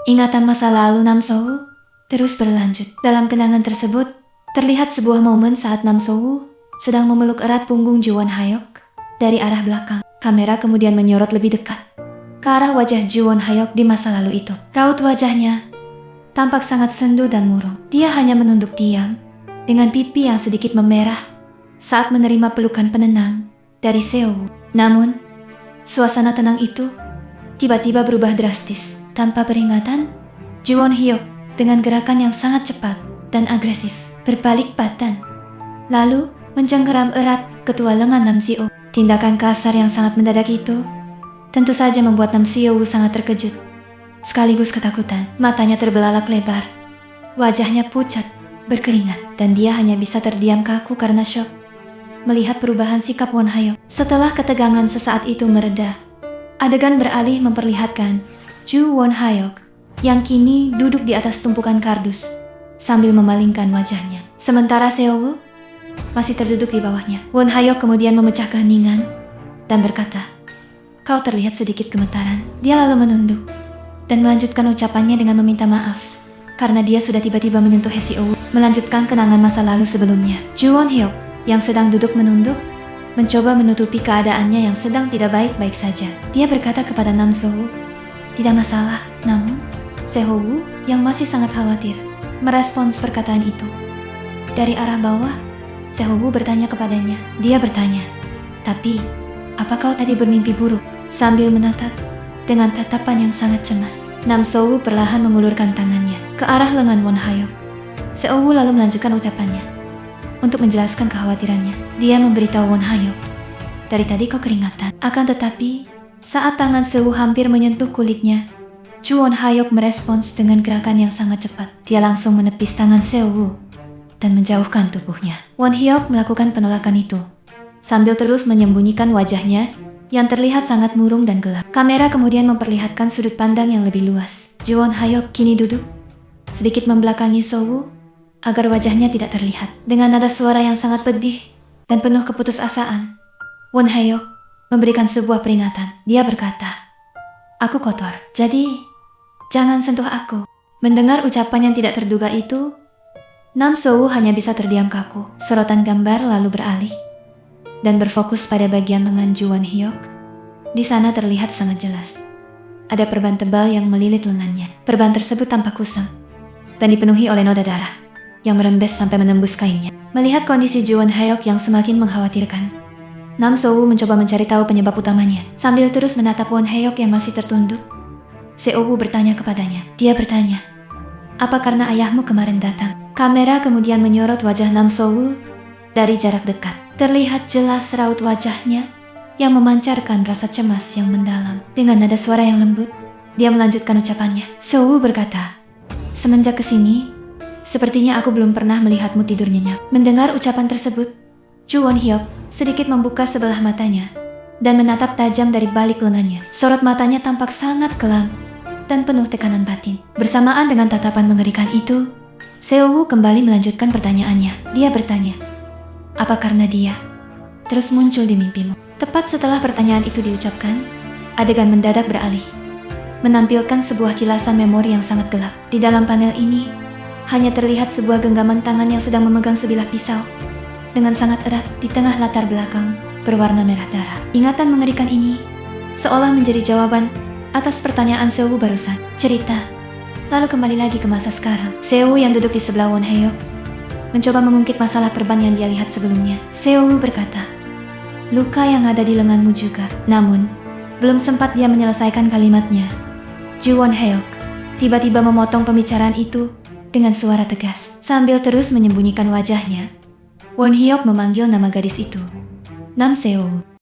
Ingatan masa lalu Nam Soo terus berlanjut. Dalam kenangan tersebut, terlihat sebuah momen saat Nam Soo sedang memeluk erat punggung Ju Won Hayok dari arah belakang. Kamera kemudian menyorot lebih dekat ke arah wajah Ju Won Hayok di masa lalu itu. Raut wajahnya tampak sangat sendu dan murung. Dia hanya menunduk diam dengan pipi yang sedikit memerah saat menerima pelukan penenang dari Seo. Namun, suasana tenang itu tiba-tiba berubah drastis. Tanpa peringatan, Ju Won Hyuk dengan gerakan yang sangat cepat dan agresif berbalik badan, lalu mencengkeram erat ketua lengan Nam Seo. Tindakan kasar yang sangat mendadak itu tentu saja membuat Nam Seo sangat terkejut, sekaligus ketakutan. Matanya terbelalak lebar, wajahnya pucat, berkeringat, dan dia hanya bisa terdiam kaku karena syok melihat perubahan sikap Won Hayok. Setelah ketegangan sesaat itu mereda, adegan beralih memperlihatkan Ju Won Hayok yang kini duduk di atas tumpukan kardus sambil memalingkan wajahnya. Sementara Seo masih terduduk di bawahnya. Won Hayok kemudian memecah keheningan dan berkata, "Kau terlihat sedikit gemetaran." Dia lalu menunduk dan melanjutkan ucapannya dengan meminta maaf karena dia sudah tiba-tiba menyentuh Seo, melanjutkan kenangan masa lalu sebelumnya. Ju Won Hyuk yang sedang duduk menunduk mencoba menutupi keadaannya yang sedang tidak baik-baik saja. Dia berkata kepada Nam Soo, "Tidak masalah." Namun, Seo yang masih sangat khawatir merespons perkataan itu. Dari arah bawah, Seo bertanya kepadanya. Dia bertanya, "Tapi, apa kau tadi bermimpi buruk?" Sambil menatap dengan tatapan yang sangat cemas, Nam Soo perlahan mengulurkan tangannya ke arah lengan Won Hayok. Seo lalu melanjutkan ucapannya untuk menjelaskan kekhawatirannya. Dia memberitahu Won Hayok, "Dari tadi kau keringatan." Akan tetapi, saat tangan Seo hampir menyentuh kulitnya, Ju Won Hayok merespons dengan gerakan yang sangat cepat. Dia langsung menepis tangan Seo dan menjauhkan tubuhnya. Won Hyuk melakukan penolakan itu sambil terus menyembunyikan wajahnya yang terlihat sangat murung dan gelap. Kamera kemudian memperlihatkan sudut pandang yang lebih luas. Ju Won Hayok kini duduk sedikit membelakangi Seo agar wajahnya tidak terlihat. Dengan nada suara yang sangat pedih dan penuh keputusasaan, Won Hayok memberikan sebuah peringatan. Dia berkata, "Aku kotor, jadi jangan sentuh aku." Mendengar ucapan yang tidak terduga itu, Nam Soo hanya bisa terdiam kaku. Sorotan gambar lalu beralih dan berfokus pada bagian lengan Ju Won Hyuk. Di sana terlihat sangat jelas ada perban tebal yang melilit lengannya. Perban tersebut tampak kusam dan dipenuhi oleh noda darah yang merembes sampai menembus kainnya. Melihat kondisi Ju Won Hyuk yang semakin mengkhawatirkan, Nam Soo mencoba mencari tahu penyebab utamanya. Sambil terus menatap Won Hyuk yang masih tertunduk, Seo bertanya kepadanya. Dia bertanya, "Apa karena ayahmu kemarin datang?" Kamera kemudian menyorot wajah Nam Soo dari jarak dekat. Terlihat jelas raut wajahnya yang memancarkan rasa cemas yang mendalam. Dengan nada suara yang lembut, dia melanjutkan ucapannya. Seo berkata, "Semenjak kesini, sepertinya aku belum pernah melihatmu tidur nyenyak." Mendengar ucapan tersebut, Ju Won Hyuk sedikit membuka sebelah matanya dan menatap tajam dari balik lengannya. Sorot matanya tampak sangat kelam dan penuh tekanan batin. Bersamaan dengan tatapan mengerikan itu, Seo kembali melanjutkan pertanyaannya. Dia bertanya, "Apa karena dia terus muncul di mimpimu?" Tepat setelah pertanyaan itu diucapkan, adegan mendadak beralih, menampilkan sebuah kilasan memori yang sangat gelap. Di dalam panel ini, hanya terlihat sebuah genggaman tangan yang sedang memegang sebilah pisau dengan sangat erat di tengah latar belakang berwarna merah darah. Ingatan mengerikan ini seolah menjadi jawaban atas pertanyaan Seo barusan. Cerita lalu kembali lagi ke masa sekarang. Seo yang duduk di sebelah Won Hyuk mencoba mengungkit masalah perban yang dia lihat sebelumnya. Seo berkata, "Luka yang ada di lenganmu juga." Namun, belum sempat dia menyelesaikan kalimatnya, Ju Won Hyuk tiba-tiba memotong pembicaraan itu dengan suara tegas. Sambil terus menyembunyikan wajahnya, Won Hyuk memanggil nama gadis itu, Nam Seo.